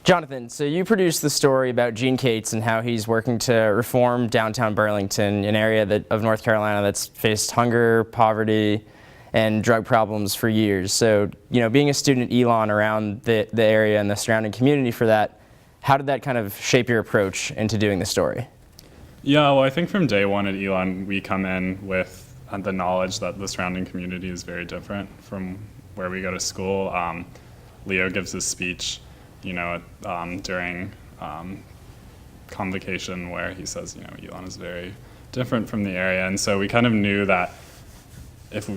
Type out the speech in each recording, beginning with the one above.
Jonathan, so you produced the story about Gene Cates and how he's working to reform downtown Burlington, an area of North Carolina that's faced hunger, poverty, and drug problems for years. So, being a student at Elon around the area and the surrounding community for that, how did that kind of shape your approach into doing the story? Yeah, well, I think from day one at Elon, we come in with the knowledge that the surrounding community is very different from where we go to school. Leo gives his speech, during convocation where he says, Elon is very different from the area. And so we kind of knew that if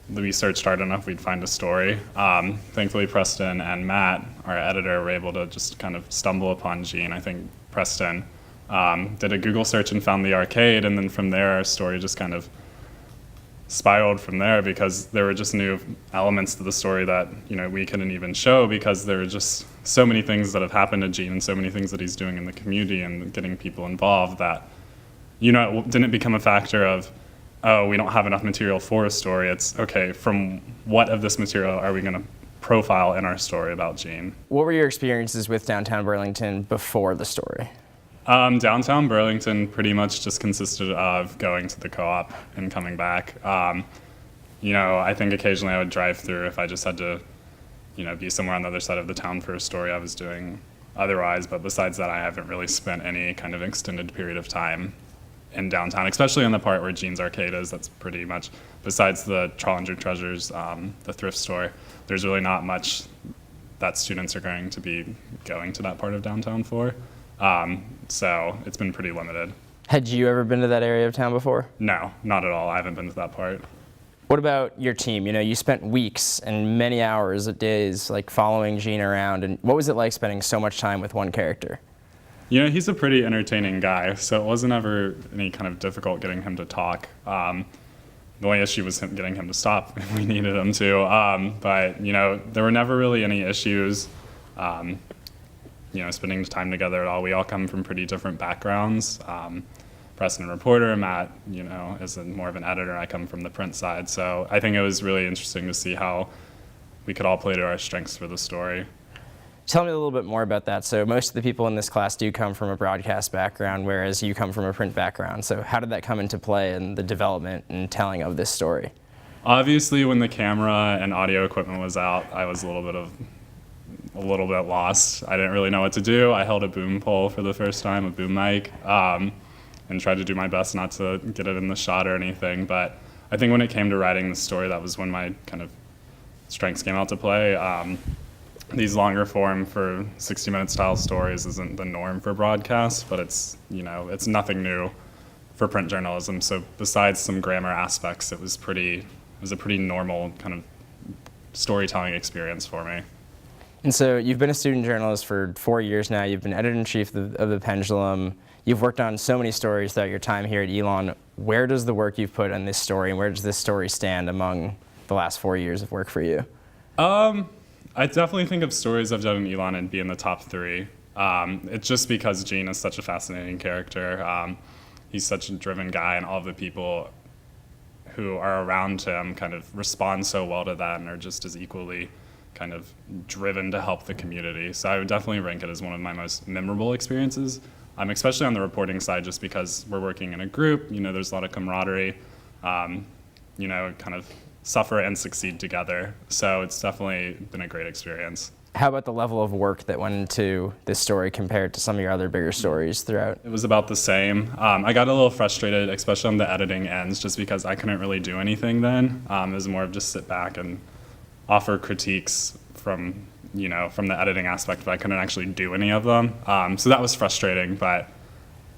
we searched hard enough, we'd find a story. Thankfully, Preston and Matt, our editor, were able to just kind of stumble upon Gene. I think Preston did a Google search and found the arcade, and then from there, our story just kind of spiraled from there because there were just new elements to the story that we couldn't even show because there were just so many things that have happened to Gene and so many things that he's doing in the community and getting people involved that it didn't become a factor of, oh, we don't have enough material for a story. It's okay, from what of this material are we going to profile in our story about Gene? What were your experiences with downtown Burlington before the story? Downtown Burlington pretty much just consisted of going to the co-op and coming back. I think occasionally I would drive through if I just had to, be somewhere on the other side of the town for a story I was doing otherwise. But besides that, I haven't really spent any kind of extended period of time in downtown, especially in the part where Gene's Arcade is. That's pretty much, besides the Trollinger Treasures, the thrift store, there's really not much that students are going to be going to that part of downtown for. So it's been pretty limited. Had you ever been to that area of town before? No, not at all. I haven't been to that part. What about your team? You spent weeks and many hours of days following Gene around, and what was it like spending so much time with one character? He's a pretty entertaining guy, so it wasn't ever any kind of difficult getting him to talk. The only issue was getting him to stop if we needed him to. But there were never really any issues. Spending time together at all. We all come from pretty different backgrounds. Preston, a reporter, Matt, is more of an editor. I come from the print side. So I think it was really interesting to see how we could all play to our strengths for the story. Tell me a little bit more about that. So most of the people in this class do come from a broadcast background, whereas you come from a print background. So how did that come into play in the development and telling of this story? Obviously, when the camera and audio equipment was out, I was a little bit lost. I didn't really know what to do. I held a boom pole for the first time, a boom mic, and tried to do my best not to get it in the shot or anything. But I think when it came to writing the story, that was when my kind of strengths came out to play. These longer form for 60-minute style stories isn't the norm for broadcast, but it's nothing new for print journalism. So besides some grammar aspects, it was a pretty normal kind of storytelling experience for me. And so you've been a student journalist for 4 years now. You've been editor-in-chief of the Pendulum. You've worked on so many stories throughout your time here at Elon. Where does the work you've put on this story, and where does this story stand among the last 4 years of work for you? I definitely think of stories I've done in Elon and be in the top 3. It's just because Gene is such a fascinating character. He's such a driven guy, and all of the people who are around him kind of respond so well to that and are just as equally kind of driven to help the community. So I would definitely rank it as one of my most memorable experiences, especially on the reporting side, just because we're working in a group, there's a lot of camaraderie, kind of suffer and succeed together. So it's definitely been a great experience. How about the level of work that went into this story compared to some of your other bigger stories throughout? It was about the same. I got a little frustrated, especially on the editing ends, just because I couldn't really do anything then. It was more of just sit back and offer critiques from the editing aspect, but I couldn't actually do any of them. So that was frustrating, but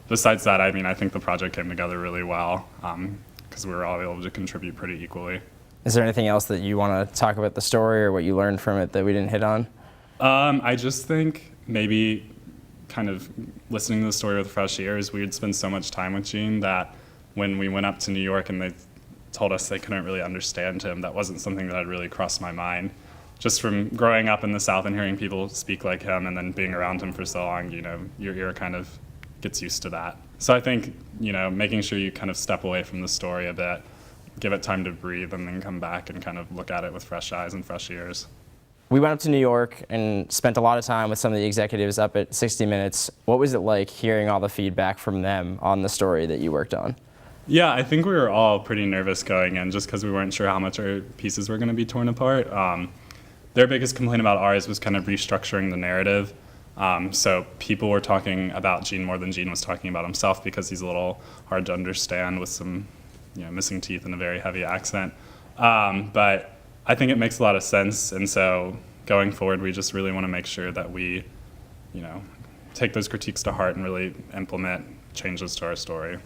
besides that, I think the project came together really well because we were all able to contribute pretty equally. Is there anything else that you want to talk about the story or what you learned from it that we didn't hit on? I just think maybe kind of listening to the story with fresh ears, we had spent so much time with Gene that when we went up to New York and they told us they couldn't really understand him, that wasn't something that had really crossed my mind. Just from growing up in the South and hearing people speak like him and then being around him for so long, your ear kind of gets used to that. So I think, making sure you kind of step away from the story a bit, give it time to breathe, and then come back and kind of look at it with fresh eyes and fresh ears. we went up to New York and spent a lot of time with some of the executives up at 60 Minutes. What was it like hearing all the feedback from them on the story that you worked on? Yeah, I think we were all pretty nervous going in just because we weren't sure how much our pieces were going to be torn apart. Their biggest complaint about ours was kind of restructuring the narrative. So people were talking about Gene more than Gene was talking about himself because he's a little hard to understand with some missing teeth and a very heavy accent. But I think it makes a lot of sense, and so going forward, we just really want to make sure that we, take those critiques to heart and really implement changes to our story.